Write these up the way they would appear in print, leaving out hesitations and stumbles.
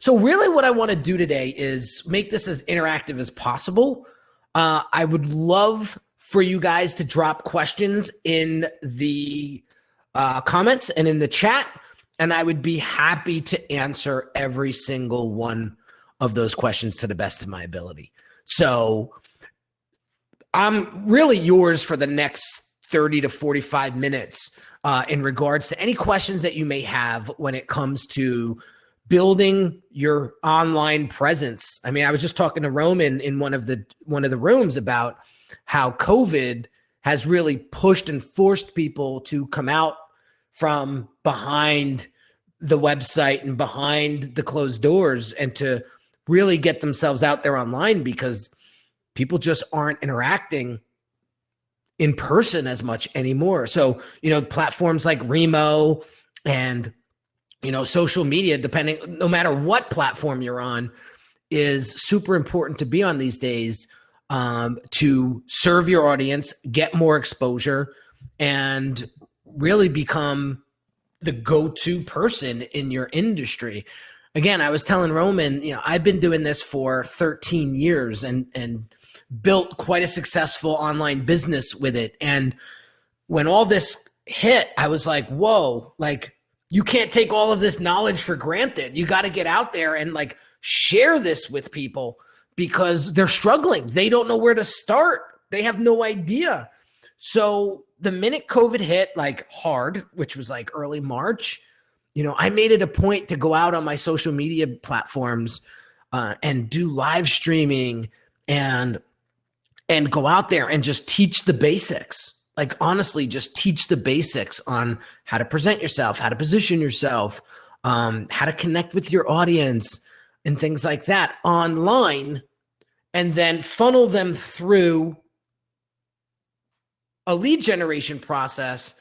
So really what I want to do today is make this as interactive as possible. I would love for you guys to drop questions in the comments and in the chat, and I would be happy to answer every single one of those questions to the best of my ability. So I'm really yours for the next 30 to 45 minutes in regards to any questions that you may have when it comes to building your online presence. I mean, I was just talking to Roman in one of the rooms about how COVID has really pushed and forced people to come out from behind the website and behind the closed doors and to really get themselves out there online, because people just aren't interacting in person as much anymore. So, platforms like Remo and, social media, no matter what platform you're on, is super important to be on these days, to serve your audience, get more exposure, and really become the go-to person in your industry. Again, I was telling Roman, I've been doing this for 13 years and built quite a successful online business with it. And when all this hit, I was like, whoa, like, you can't take all of this knowledge for granted. You got to get out there and share this with people, because they're struggling. They don't know where to start. They have no idea. So the minute COVID hit hard, which was early March, I made it a point to go out on my social media platforms and do live streaming and go out there and just teach the basics. Honestly, just teach the basics on how to present yourself, how to position yourself, how to connect with your audience and things like that online, and then funnel them through a lead generation process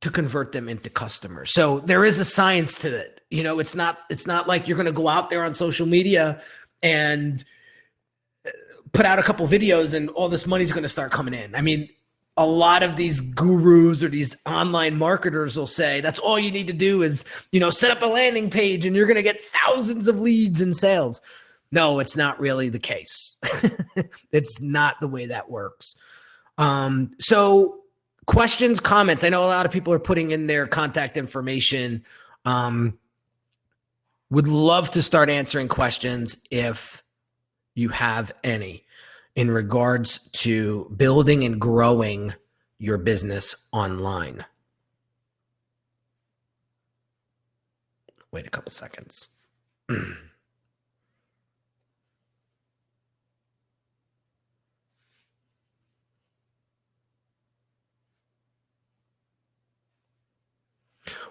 to convert them into customers. So there is a science to it. It's not like you're going to go out there on social media and put out a couple videos and all this money's going to start coming in. I mean, a lot of these gurus or these online marketers will say that's all you need to do is, set up a landing page and you're going to get thousands of leads and sales. No, it's not really the case. It's not the way that works. So questions, comments. I know a lot of people are putting in their contact information. Would love to start answering questions if you have any in regards to building and growing your business online. Wait a couple seconds.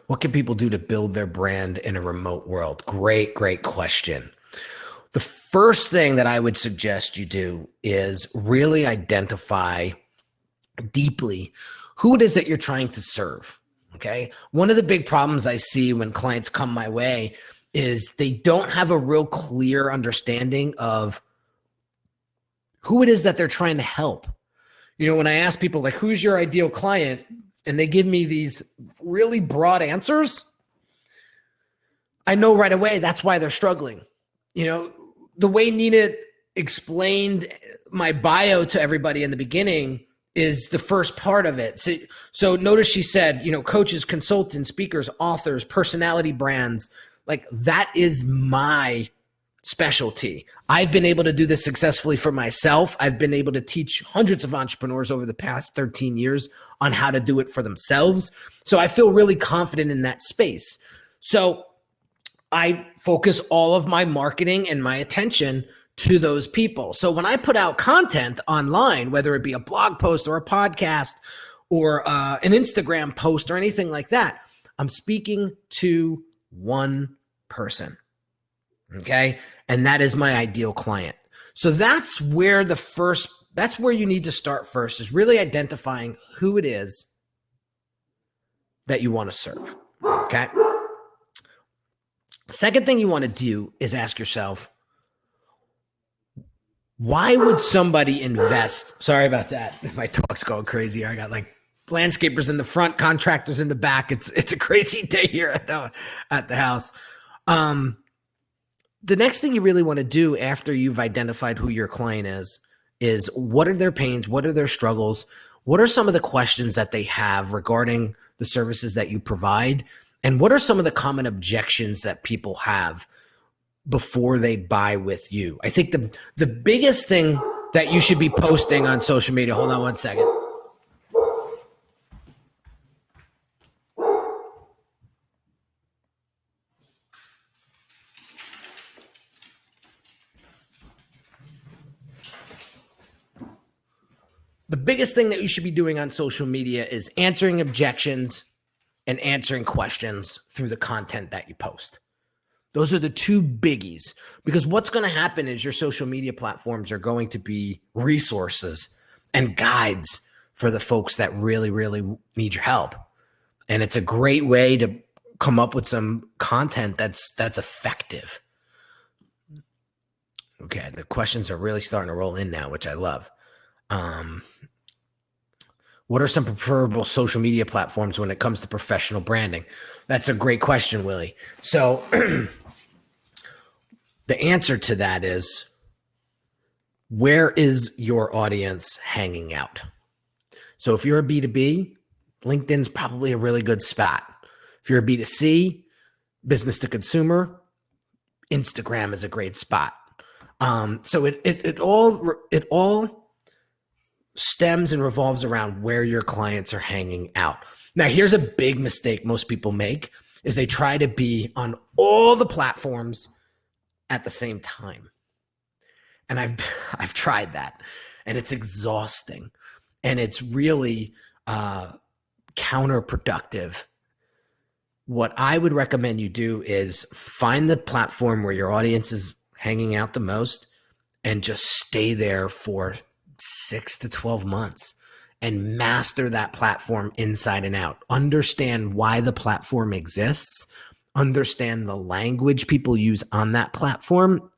What can people do to build their brand in a remote world? Great question. The first thing that I would suggest you do is really identify deeply who it is that you're trying to serve, okay? One of the big problems I see when clients come my way is they don't have a real clear understanding of who it is that they're trying to help. When I ask people who's your ideal client, and they give me these really broad answers, I know right away that's why they're struggling. The way Nina explained my bio to everybody in the beginning is the first part of it. So notice she said, coaches, consultants, speakers, authors, personality brands, that is my specialty. I've been able to do this successfully for myself. I've been able to teach hundreds of entrepreneurs over the past 13 years on how to do it for themselves. So I feel really confident in that space. So I focus all of my marketing and my attention to those people. So when I put out content online, whether it be a blog post or a podcast or an Instagram post or anything like that, I'm speaking to one person, okay? And that is my ideal client. So that's where you need to start first, is really identifying who it is that you want to serve, okay? Second thing you want to do is ask yourself, why would somebody invest? Sorry about that. My talk's going crazy. I got landscapers in the front, contractors in the back. It's a crazy day here at the house. the next thing you really want to do after you've identified who your client is what are their pains? What are their struggles? What are some of the questions that they have regarding the services that you provide? And what are some of the common objections that people have before they buy with you? I think the biggest thing that you should be posting on social media, hold on one second. The biggest thing that you should be doing on social media is answering objections and answering questions through the content that you post. Those are the two biggies, because what's going to happen is your social media platforms are going to be resources and guides for the folks that really, really need your help. And it's a great way to come up with some content that's effective. Okay, the questions are really starting to roll in now, which I love. What are some preferable social media platforms when it comes to professional branding? That's a great question, Willie. So the answer to that is, where is your audience hanging out? So if you're a B2B, LinkedIn's probably a really good spot. If you're a B2C, business to consumer, Instagram is a great spot. So it all stems and revolves around where your clients are hanging out. Now, here's a big mistake most people make is they try to be on all the platforms at the same time. And I've tried that, and it's exhausting, and it's really counterproductive. What I would recommend you do is find the platform where your audience is hanging out the most and just stay there for 6 to 12 months and master that platform inside and out. Understand why the platform exists, understand the language people use on that platform,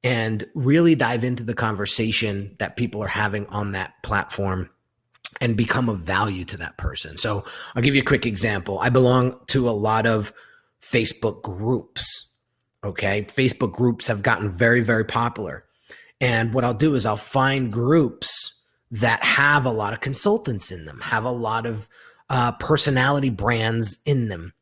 and really dive into the conversation that people are having on that platform and become of value to that person. So I'll give you a quick example. I belong to a lot of Facebook groups. Okay. Facebook groups have gotten very, very popular. And what I'll do is I'll find groups that have a lot of consultants in them, have a lot of personality brands in them.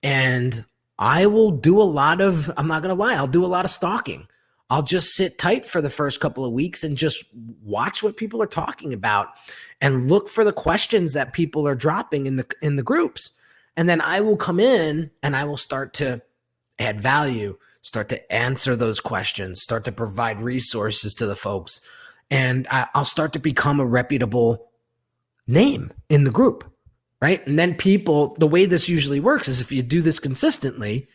And I will do a lot of, I'm not going to lie, I'll do a lot of stalking. I'll just sit tight for the first couple of weeks and just watch what people are talking about and look for the questions that people are dropping in the groups. And then I will come in and I will start to add value, start to answer those questions, start to provide resources to the folks. And I'll start to become a reputable name in the group, right? And then people, the way this usually works is if you do this consistently,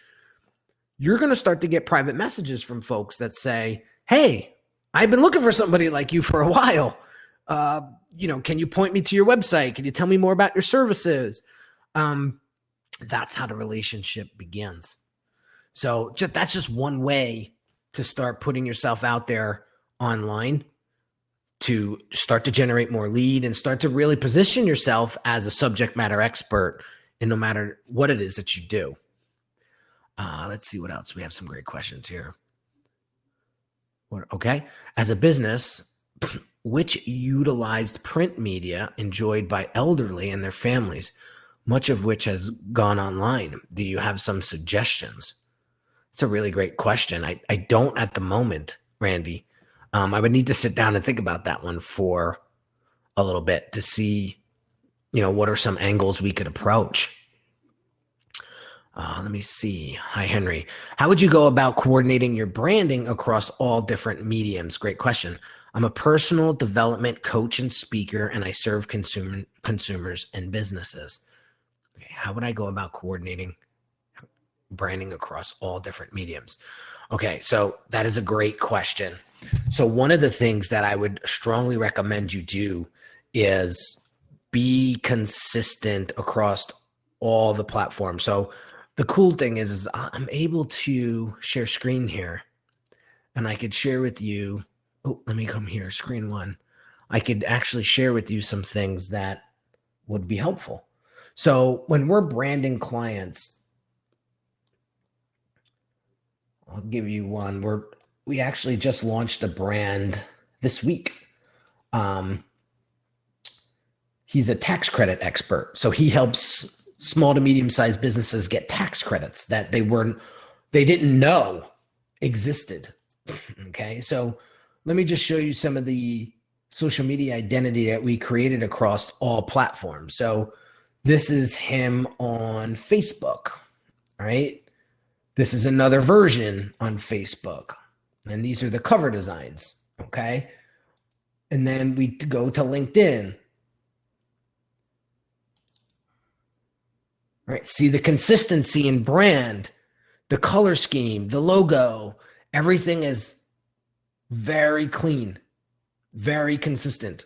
you're going to start to get private messages from folks that say, hey, I've been looking for somebody like you for a while. Can you point me to your website? Can you tell me more about your services? That's how the relationship begins. So that's just one way to start putting yourself out there online, to start to generate more lead and start to really position yourself as a subject matter expert in no matter what it is that you do. Let's see what else. We have some great questions here. Okay. As a business, which utilized print media enjoyed by elderly and their families, much of which has gone online? Do you have some suggestions? It's a really great question. I don't at the moment, Randy. I would need to sit down and think about that one for a little bit to see, what are some angles we could approach. Let me see. Hi, Henry. How would you go about coordinating your branding across all different mediums? Great question. I'm a personal development coach and speaker, and I serve consumers and businesses. Okay, how would I go about coordinating branding across all different mediums? Okay, so that is a great question. So one of the things that I would strongly recommend you do is be consistent across all the platforms. So the cool thing is I'm able to share screen here, and I could share with you. Oh, let me come here. Screen one. I could actually share with you some things that would be helpful. So when we're branding clients, I'll give you one. We actually just launched a brand this week. He's a tax credit expert. So he helps small to medium-sized businesses get tax credits that they didn't know existed. Okay. So let me just show you some of the social media identity that we created across all platforms. So this is him on Facebook. All right. This is another version on Facebook. And these are the cover designs. Okay. And then we go to LinkedIn. All right. See the consistency in brand, the color scheme, the logo, everything is very clean, very consistent.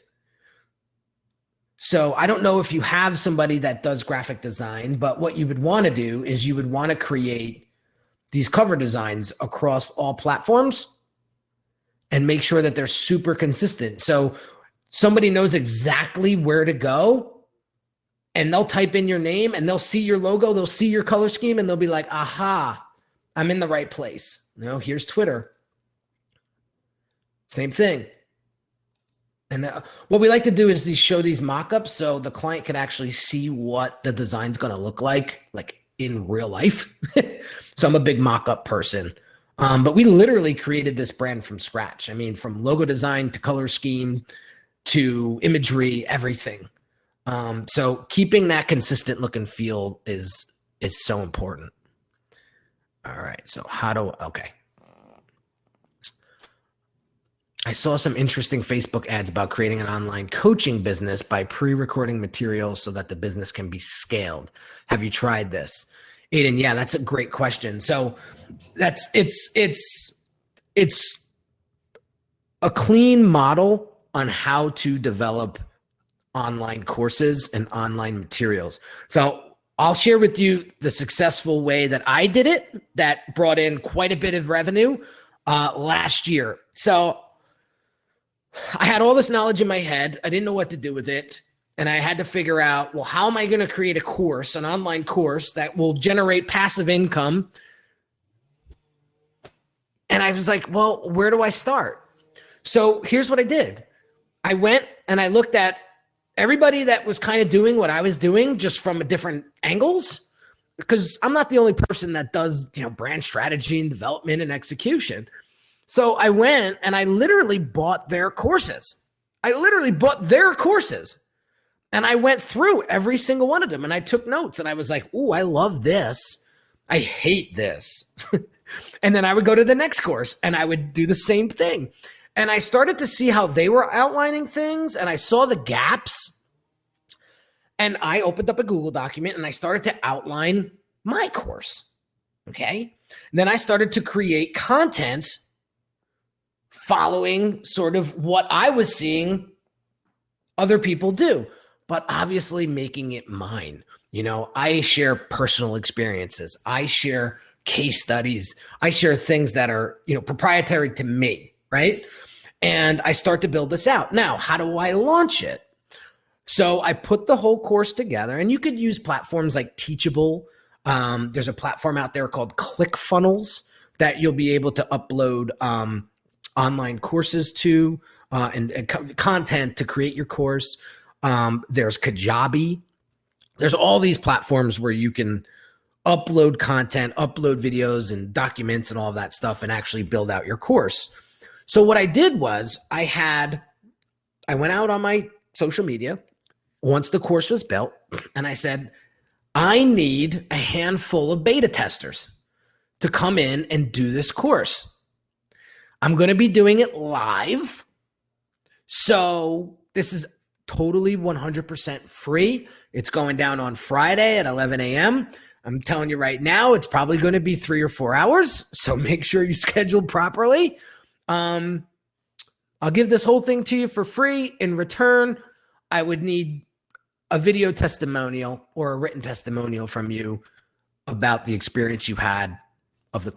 So I don't know if you have somebody that does graphic design, but what you would want to do is you would want to create these cover designs across all platforms and make sure that they're super consistent. So somebody knows exactly where to go and they'll type in your name and they'll see your logo, they'll see your color scheme, and they'll be like, aha, I'm in the right place. Here's Twitter. Same thing. And what we like to do is show these mock-ups so the client can actually see what the design's going to look like in real life. So I'm a big mock-up person. But we literally created this brand from scratch. I mean, from logo design to color scheme to imagery, everything. So keeping that consistent look and feel is so important. All right. So okay. I saw some interesting Facebook ads about creating an online coaching business by pre-recording material so that the business can be scaled. Have you tried this? Aiden, yeah, that's a great question. So it's a clean model on how to develop online courses and online materials. So I'll share with you the successful way that I did it that brought in quite a bit of revenue last year. So I had all this knowledge in my head. I didn't know what to do with it. And I had to figure out, well, how am I going to create a course, an online course that will generate passive income? And I was like, well, where do I start? So here's what I did. I went and I looked at everybody that was kind of doing what I was doing, just from different angles, because I'm not the only person that does, brand strategy and development and execution. So I went and I literally bought their courses. And I went through every single one of them and I took notes and I was like, oh, I love this. I hate this. And then I would go to the next course and I would do the same thing. And I started to see how they were outlining things and I saw the gaps. And I opened up a Google document and I started to outline my course. Okay. And then I started to create content following sort of what I was seeing other people do, but obviously making it mine. I share personal experiences. I share case studies. I share things that are, proprietary to me, right? And I start to build this out. Now, how do I launch it? So I put the whole course together, and you could use platforms like Teachable. There's a platform out there called ClickFunnels that you'll be able to upload online courses to and content to create your course. There's Kajabi. There's all these platforms where you can upload content, upload videos and documents and all of that stuff and actually build out your course. So what I did was I went out on my social media once the course was built and I said, I need a handful of beta testers to come in and do this course. I'm going to be doing it live. So this is totally 100% free. It's going down on Friday at 11 a.m. I'm telling you right now, it's probably going to be 3 or 4 hours. So make sure you schedule properly. I'll give this whole thing to you for free. In return, I would need a video testimonial or a written testimonial from you about the experience you had of the,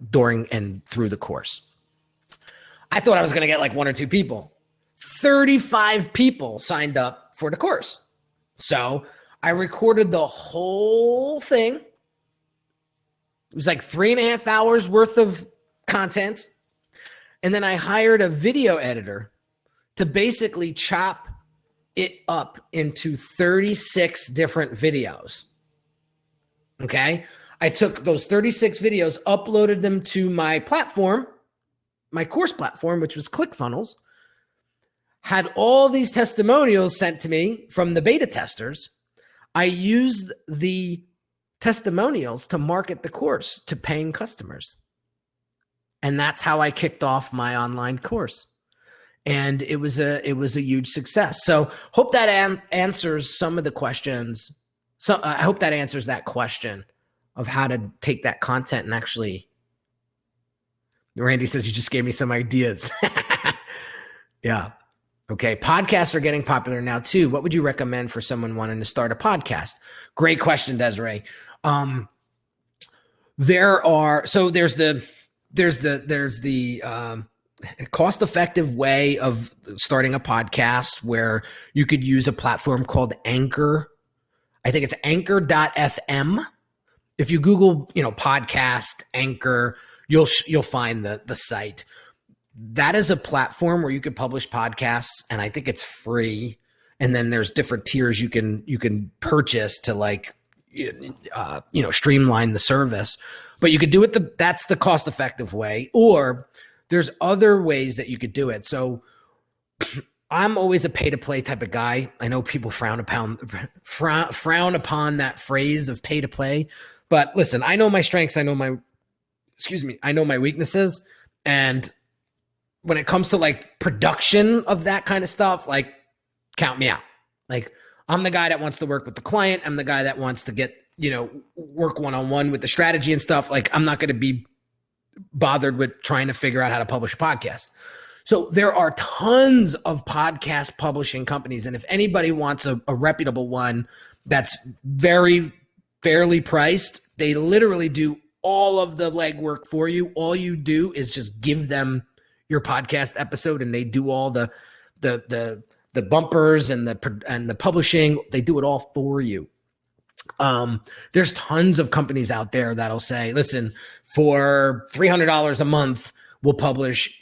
during and through the course. I thought I was going to get like 1 or 2 people. 35 people signed up for the course. So I recorded the whole thing It was like 3.5 hours worth of content. And then I hired a video editor to basically chop it up into 36 different videos. Okay. I took those 36 videos, uploaded them to my platform, my course platform, which was ClickFunnels, had all these testimonials sent to me from the beta testers. I used the testimonials to market the course to paying customers. And that's how I kicked off my online course. And it was a huge success. So hope that answers some of the questions. So I hope that answers that question of how to take that content and actually. Randy says you just gave me some ideas. Yeah. Okay. Podcasts are getting popular now too. What would you recommend for someone wanting to start a podcast? Great question, Desiree. There's the cost-effective way of starting a podcast where you could use a platform called Anchor. I think it's anchor.fm. If you Google, podcast Anchor, you'll find the site. That is a platform where you could publish podcasts, and I think it's free. And then there's different tiers you can purchase to streamline the service. But you could do it. That's the cost-effective way. Or there's other ways that you could do it. So I'm always a pay-to-play type of guy. I know people frown upon that phrase of pay-to-play. But listen, I know my strengths. I know my weaknesses. And when it comes to production of that kind of stuff, count me out. I'm the guy that wants to work with the client. I'm the guy that wants to get, work one-on-one with the strategy and stuff. I'm not going to be bothered with trying to figure out how to publish a podcast. So there are tons of podcast publishing companies. And if anybody wants a reputable one that's very fairly priced, they literally do all of the legwork for you. All you do is just give them your podcast episode, and they do all the bumpers and the publishing. They do it all for you. There's tons of companies out there that'll say, listen, for $300 a month, we'll publish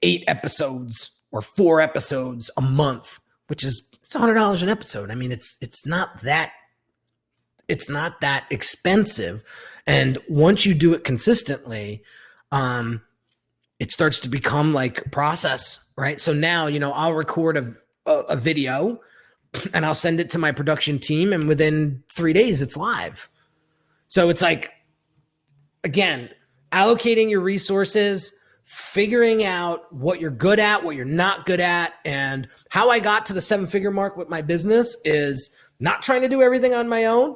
8 episodes or 4 episodes a month, which is it's $100 an episode. I mean, it's not that expensive. And once you do it consistently, it starts to become like process, right? So now, I'll record a video and I'll send it to my production team, and within 3 days it's live. So it's again, allocating your resources, figuring out what you're good at, what you're not good at. And how I got to the 7-figure mark with my business is not trying to do everything on my own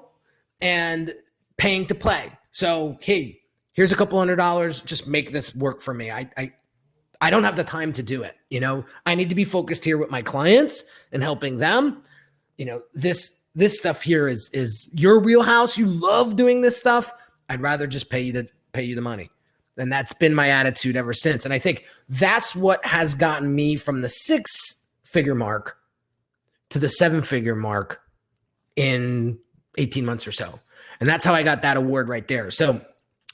and paying to play. So, hey, here's a couple $100, just make this work for me. I don't have the time to do it. I need to be focused here with my clients and helping them. This stuff here is your wheelhouse. You love doing this stuff. I'd rather just pay you the money. And that's been my attitude ever since. And I think that's what has gotten me from the 6-figure mark to the 7-figure mark in 18 months or so. And that's how I got that award right there. So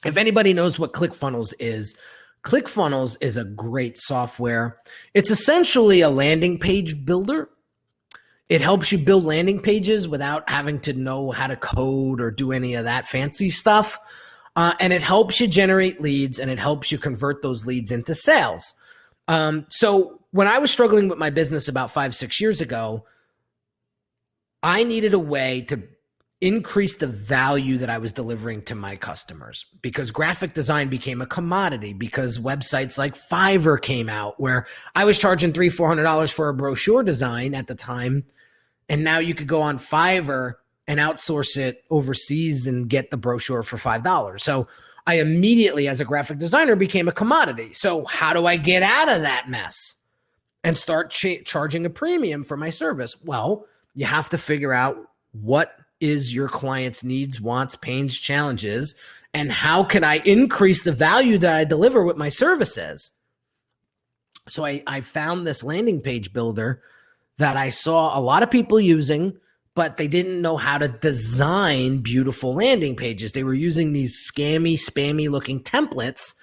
if anybody knows what ClickFunnels is a great software. It's essentially a landing page builder. It helps you build landing pages without having to know how to code or do any of that fancy stuff. And it helps you generate leads, and it helps you convert those leads into sales. So when I was struggling with my business about 5-6 years ago, I needed a way to increase the value that I was delivering to my customers, because graphic design became a commodity, because websites like Fiverr came out where I was charging $300-400 for a brochure design at the time. And now you could go on Fiverr and outsource it overseas and get the brochure for $5. So I immediately, as a graphic designer, became a commodity. So how do I get out of that mess and start charging a premium for my service? Well, you have to figure out what is your client's needs, wants, pains, challenges, and how can I increase the value that I deliver with my services? So I found this landing page builder that I saw a lot of people using, but they didn't know how to design beautiful landing pages. They were using these scammy, spammy looking templates.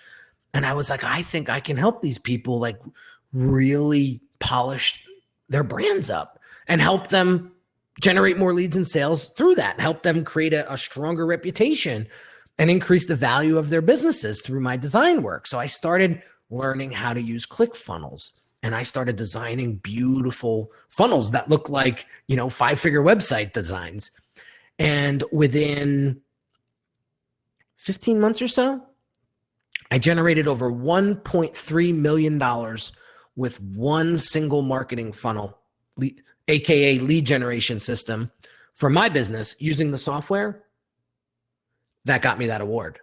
And I was like, I think I can help these people like really polish their brands up and help them generate more leads and sales through that, and help them create a stronger reputation and increase the value of their businesses through my design work. So I started learning how to use ClickFunnels, and I started designing beautiful funnels that look like, 5-figure website designs. And within 15 months or so, I generated over $1.3 million with one single marketing funnel, AKA lead generation system, for my business using the software that got me that award.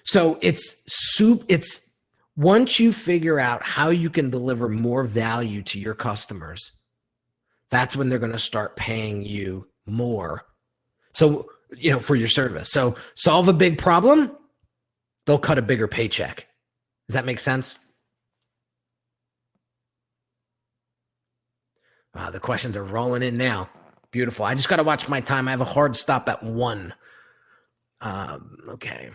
So it's once you figure out how you can deliver more value to your customers, that's when they're going to start paying you more. So, for your service. So solve a big problem, they'll cut a bigger paycheck. Does that make sense? The questions are rolling in now. Beautiful. I just got to watch my time. I have a hard stop at 1. Okay.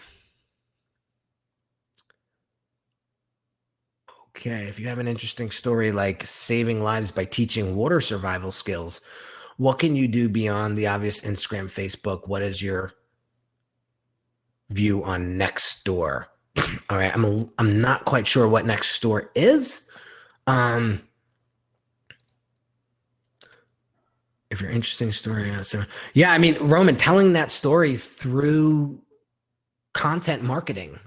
Okay. If you have an interesting story like saving lives by teaching water survival skills, what can you do beyond the obvious Instagram, Facebook? What is your view on Nextdoor? All right. I'm not quite sure what Nextdoor is. If you're interesting story, yeah, I mean, Roman, telling that story through content marketing,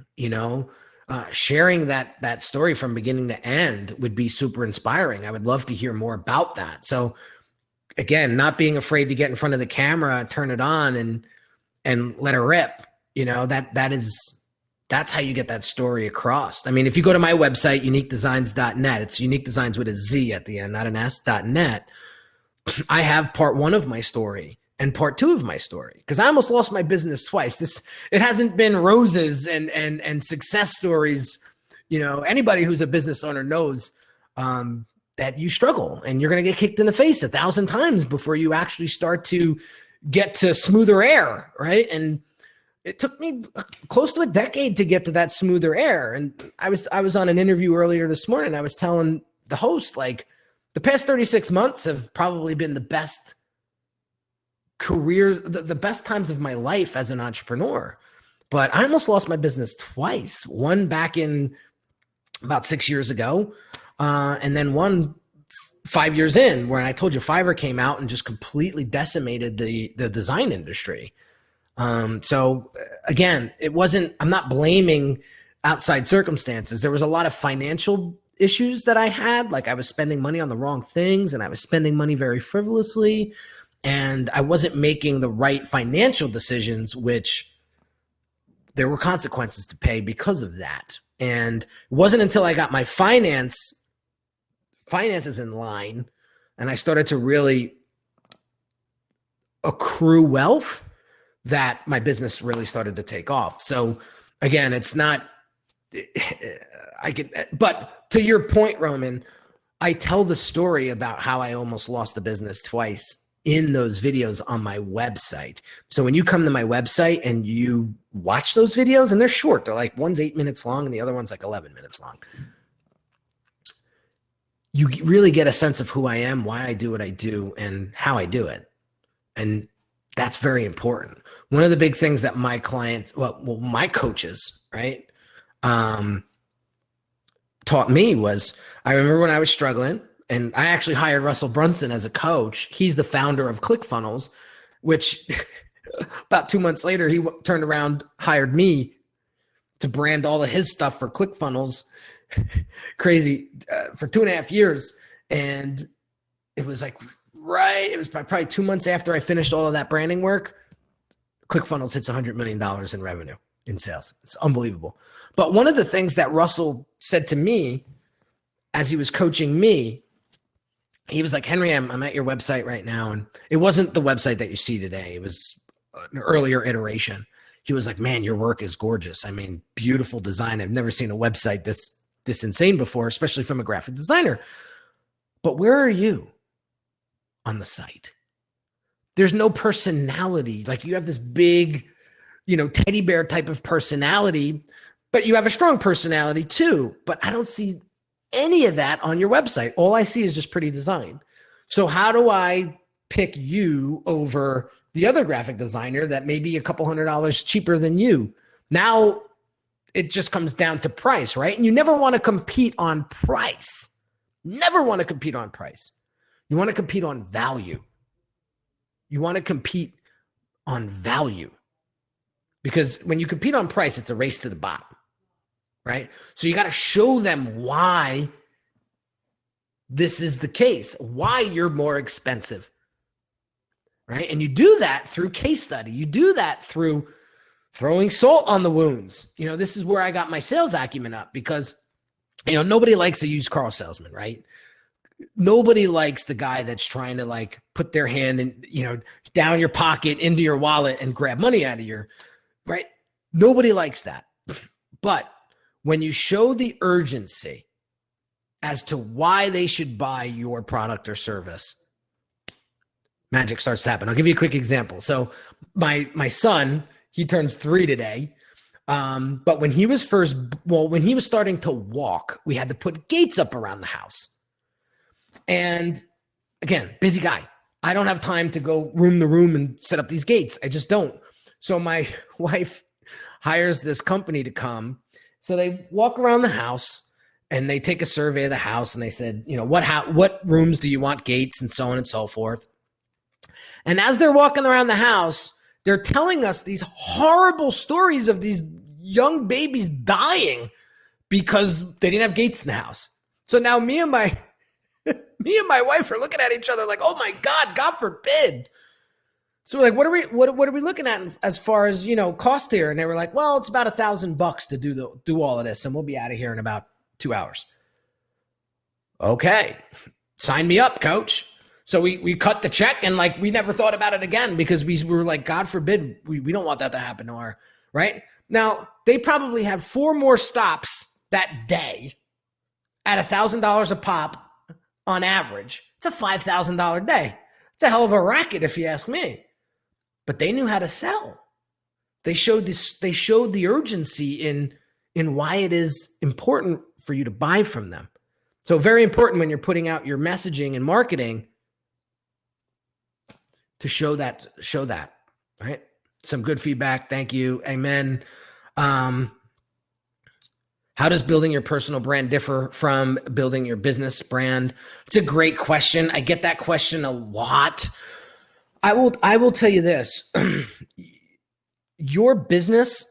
sharing that story from beginning to end would be super inspiring. I would love to hear more about that. So again, not being afraid to get in front of the camera, turn it on and let her rip, that's how you get that story across. I mean, if you go to my website, uniquedesigns.net, it's unique designs with a Z at the end, not an S.net. I have part 1 of my story and part 2 of my story, because I almost lost my business twice. It hasn't been roses and success stories. Anybody who's a business owner knows that you struggle and you're going to get kicked in the face 1,000 times before you actually start to get to smoother air, right? And it took me close to a decade to get to that smoother air. And I was on an interview earlier this morning. I was telling the host, like, the past 36 months have probably been the best career, the best times of my life as an entrepreneur. But I almost lost my business twice. One back in about 6 years ago, and then one 5 years in, where I told you Fiverr came out and just completely decimated the design industry. So again, I'm not blaming outside circumstances. There was a lot of financial issues that I had. Like, I was spending money on the wrong things, and I was spending money very frivolously, and I wasn't making the right financial decisions, which there were consequences to pay because of that. And it wasn't until I got my finances in line and I started to really accrue wealth that my business really started to take off. So again, it's not, but to your point, Roman, I tell the story about how I almost lost the business twice in those videos on my website. So when you come to my website and you watch those videos, and they're short, they're like, one's 8 minutes long and the other one's like 11 minutes long. You really get a sense of who I am, why I do what I do, and how I do it. And that's very important. One of the big things that my clients, my coaches, right, taught me was, I remember when I was struggling, and I actually hired Russell Brunson as a coach. He's the founder of ClickFunnels, which about 2 months later, he turned around, hired me to brand all of his stuff for ClickFunnels. Crazy, for 2.5 years. And it was like, it was probably 2 months after I finished all of that branding work, ClickFunnels hits $100 million in revenue in sales. It's unbelievable. But one of the things that Russell said to me as he was coaching me, he was like, Henry, I'm at your website right now. And it wasn't the website that you see today. It was an earlier iteration. He was like, man, your work is gorgeous. I mean, beautiful design. I've never seen a website this insane before, especially from a graphic designer. But where are you on the site? There's no personality. Like you have this big, teddy bear type of personality, but you have a strong personality too. But I don't see any of that on your website. All I see is just pretty design. So how do I pick you over the other graphic designer that may be a couple $100 cheaper than you? Now it just comes down to price, right? And you never want to compete on price. Never want to compete on price. You want to compete on value. You want to compete on value. Because when you compete on price, it's a race to the bottom, right? So you got to show them why this is the case, why you're more expensive, right? And you do that through case study. You do that through throwing salt on the wounds. This is where I got my sales acumen up because, nobody likes a used car salesman, right? Nobody likes the guy that's trying to like put their hand in, down your pocket into your wallet and grab money out of your, right? Nobody likes that. But when you show the urgency as to why they should buy your product or service, magic starts to happen. I'll give you a quick example. So my son, he turns 3 today. But when he was starting to walk, we had to put gates up around the house. And again, busy guy. I don't have time to go room to room and set up these gates. I just don't. So my wife hires this company to come. So they walk around the house and they take a survey of the house and they said, what rooms do you want gates and so on and so forth. And as they're walking around the house, they're telling us these horrible stories of these young babies dying because they didn't have gates in the house. So now me and my wife are looking at each other like, oh my God forbid. So we're like, what are we looking at as far as, cost here? And they were like, well, it's about $1,000 to do all of this. And we'll be out of here in about 2 hours. Okay. Sign me up, coach. So we cut the check and like, we never thought about it again because we were like, God forbid, we don't want that to happen to our, right? Now they probably had 4 more stops that day at $1,000 a pop on average. It's a $5,000 day. It's a hell of a racket if you ask me, but they knew how to sell. They showed the urgency in why it is important for you to buy from them. So very important when you're putting out your messaging and marketing to show that, right? Some good feedback. Thank you. Amen. How does building your personal brand differ from building your business brand? It's a great question. I get that question a lot. I will tell you this. Your business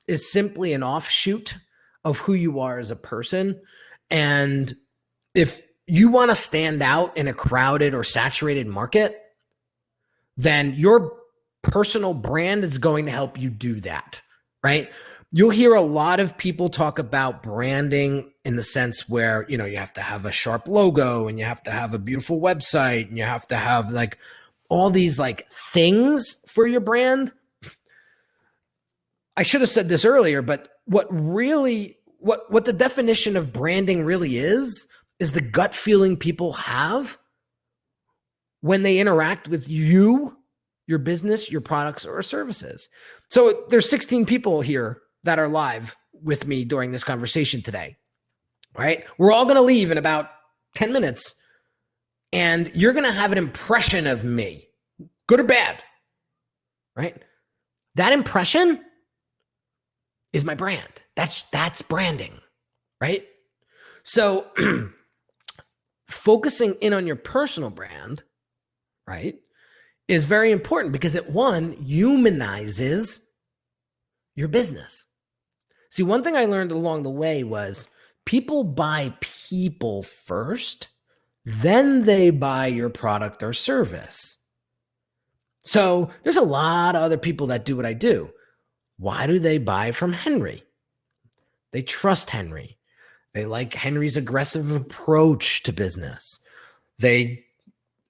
is simply an offshoot of who you are as a person. And if you want to stand out in a crowded or saturated market, then your personal brand is going to help you do that, right? You'll hear a lot of people talk about branding in the sense where, you have to have a sharp logo and you have to have a beautiful website and you have to have like all these like things for your brand. I should have said this earlier, but what the definition of branding really is the gut feeling people have when they interact with you, your business, your products or services. So there's 16 people here that are live with me during this conversation today, right? We're all going to leave in about 10 minutes and you're going to have an impression of me, good or bad, right? That impression is my brand. That's branding, right? So focusing in on your personal brand, right, is very important because it, one, humanizes your business. See, one thing I learned along the way was people buy people first, then they buy your product or service. So there's a lot of other people that do what I do. Why do they buy from Henry? They trust Henry. They like Henry's aggressive approach to business. They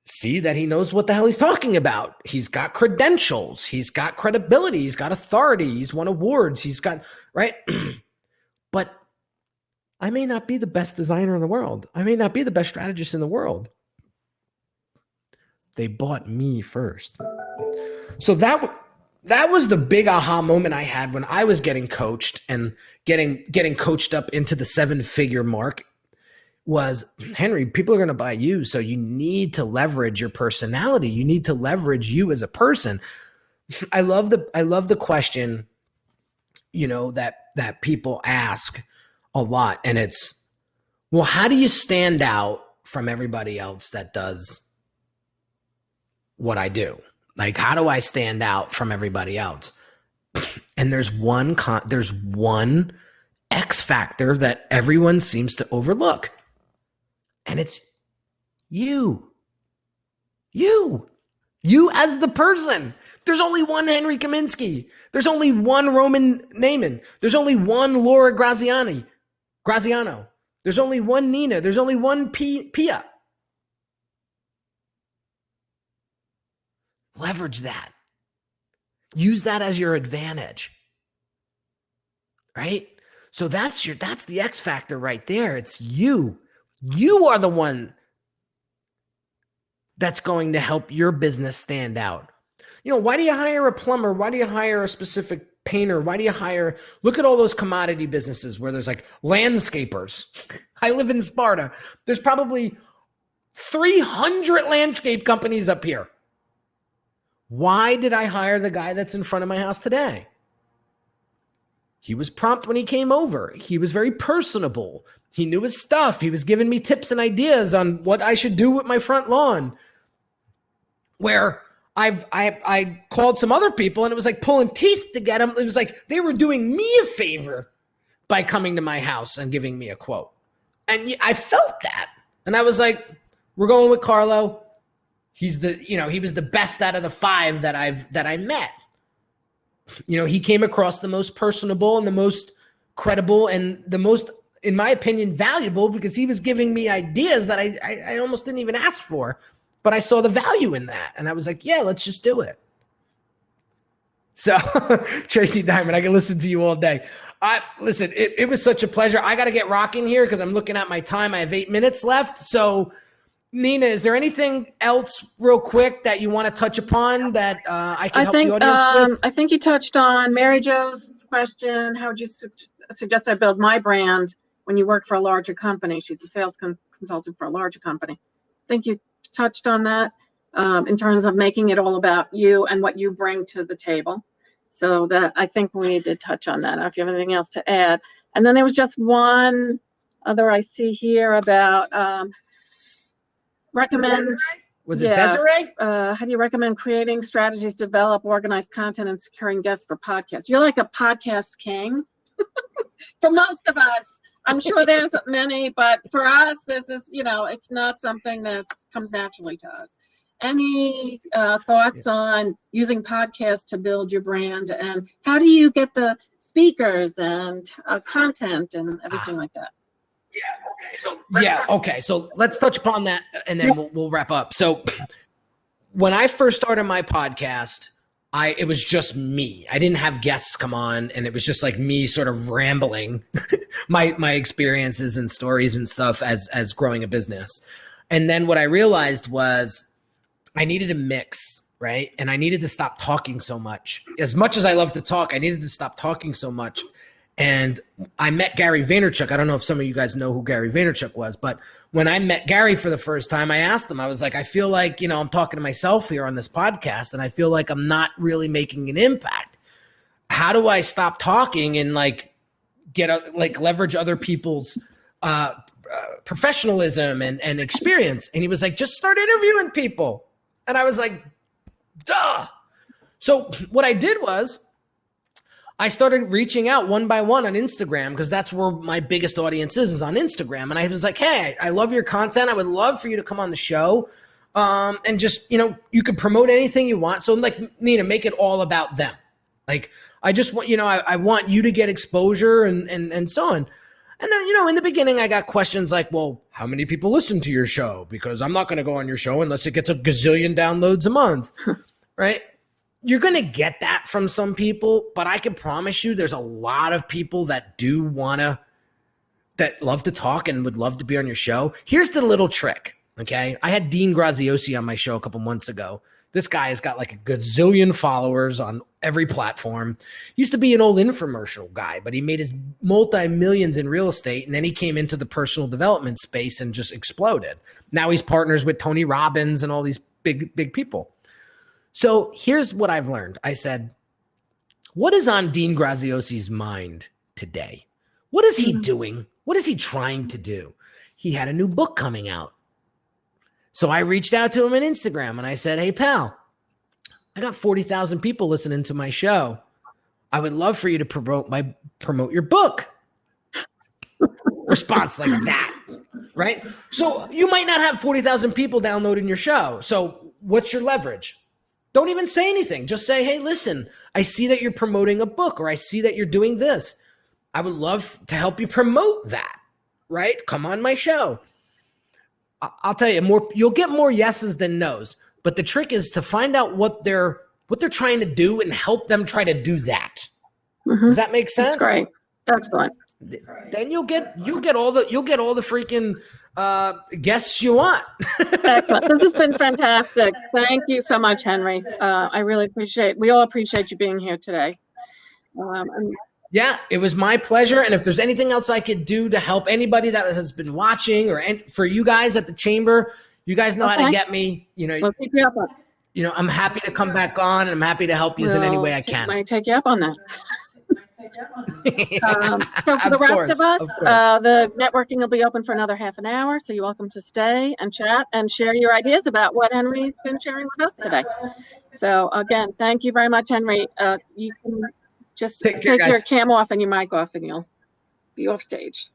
see that he knows what the hell he's talking about. He's got credentials. He's got credibility. He's got authority. He's won awards. He's got, right? But I may not be the best designer in the world. I may not be the best strategist in the world. They bought me first. So that was the big aha moment I had when I was getting coached and getting coached up into the 7-figure mark was, Henry, people are going to buy you. So you need to leverage your personality. You need to leverage you as a person. I love the question, that people ask a lot. And it's, well, how do you stand out from everybody else that does what I do? Like, how do I stand out from everybody else? And there's one X factor that everyone seems to overlook. And it's you as the person. There's only one Henry Kaminski. There's only one Roman Naaman. There's only one Laura Graziano. There's only one Nina. There's only one Pia. Leverage that. Use that as your advantage. Right? So that's the X factor right there. It's you. You are the one that's going to help your business stand out. Why do you hire a plumber? Why do you hire a specific painter? Why do you look at all those commodity businesses where there's like landscapers. I live in Sparta. There's probably 300 landscape companies up here. Why did I hire the guy that's in front of my house today? He was prompt when he came over. He was very personable. He knew his stuff. He was giving me tips and ideas on what I should do with my front lawn. Where I called some other people and it was like pulling teeth to get them. It was like they were doing me a favor by coming to my house and giving me a quote. And I felt that. And I was like, we're going with Carlo. He was the best out of the 5 that I met. He came across the most personable and the most credible and the most, in my opinion, valuable, because he was giving me ideas that I almost didn't even ask for, but I saw the value in that. And I was like, yeah, let's just do it. So Tracy Diamond, I can listen to you all day. Listen, it was such a pleasure. I got to get rocking here because I'm looking at my time. I have 8 minutes left. So Nina, is there anything else real quick that you want to touch upon that I can help the audience with? I think you touched on Mary Jo's question. How would you suggest I build my brand when you work for a larger company? She's a sales consultant for a larger company. I think you touched on that in terms of making it all about you and what you bring to the table. So that I think we did touch on that. I don't know if you have anything else to add. And then there was just one other I see here about recommend. Was it Desiree? How do you recommend creating strategies to develop organized content and securing guests for podcasts? You're like a podcast king for most of us. I'm sure there's many, but for us, this is, it's not something that comes naturally to us. Any thoughts on using podcasts to build your brand, and how do you get the speakers and content and everything like that? Okay. So let's touch upon that, and then we'll wrap up. So when I first started my podcast, it was just me. I didn't have guests come on, and it was just like me sort of rambling my experiences and stories and stuff as growing a business. And then what I realized was I needed a mix, right? And I needed to stop talking so much. As much as I love to talk, I needed to stop talking so much. And I met Gary Vaynerchuk. I don't know if some of you guys know who Gary Vaynerchuk was, but when I met Gary for the first time, I asked him, I was like, I feel like, I'm talking to myself here on this podcast, and I feel like I'm not really making an impact. How do I stop talking and leverage other people's professionalism and experience? And he was like, just start interviewing people. And I was like, duh. So what I did was I started reaching out one by one on Instagram, because that's where my biggest audience is on Instagram. And I was like, hey, I love your content. I would love for you to come on the show. And just, you can promote anything you want. So like, Nina, make it all about them. Like, I just want, I want you to get exposure and so on. And then, in the beginning, I got questions like, well, how many people listen to your show? Because I'm not going to go on your show unless it gets a gazillion downloads a month, right? You're going to get that from some people, but I can promise you there's a lot of people that love to talk and would love to be on your show. Here's the little trick. Okay. I had Dean Graziosi on my show a couple months ago. This guy has got like a gazillion followers on every platform. Used to be an old infomercial guy, but he made his multi-millions in real estate. And then he came into the personal development space and just exploded. Now he's partners with Tony Robbins and all these big people. So here's what I've learned. I said, what is on Dean Graziosi's mind today? What is he doing? What is he trying to do? He had a new book coming out. So I reached out to him on Instagram and I said, hey, pal, I got 40,000 people listening to my show. I would love for you to promote your book. Response like that, right? So you might not have 40,000 people downloading your show. So what's your leverage? Don't even say anything. Just say, hey, listen, I see that you're promoting a book, or I see that you're doing this. I would love to help you promote that, right? Come on my show. I'll tell you, you'll get more yeses than nos, but the trick is to find out what they're trying to do and help them try to do that. Does that make sense? That's great. Excellent. Then you'll get all the freaking guests you want. Excellent. This has been fantastic. Thank you so much, Henry. I really we all appreciate you being here today. Yeah, it was my pleasure. And if there's anything else I could do to help anybody that has been watching, or for you guys at the chamber, you guys know how to get me. We'll keep you up on. I'm happy to come back on, and I'm happy to help you in any way I can. Might take you up on that. So for the rest of us, the networking will be open for another half an hour. So you're welcome to stay and chat and share your ideas about what Henry's been sharing with us today. So again, thank you very much, Henry. You can just take your cam off and your mic off, and you'll be off stage.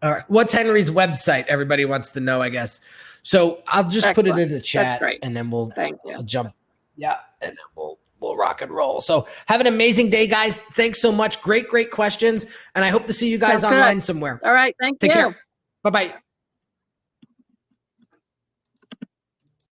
All right. What's Henry's website? Everybody wants to know, I guess. So I'll just put it in the chat. That's great. And then we'll jump. Yeah. And then we'll rock and roll. So have an amazing day, guys. Thanks so much. Great questions. And I hope to see you guys online somewhere. All right. Thank you. Take care. Bye-bye.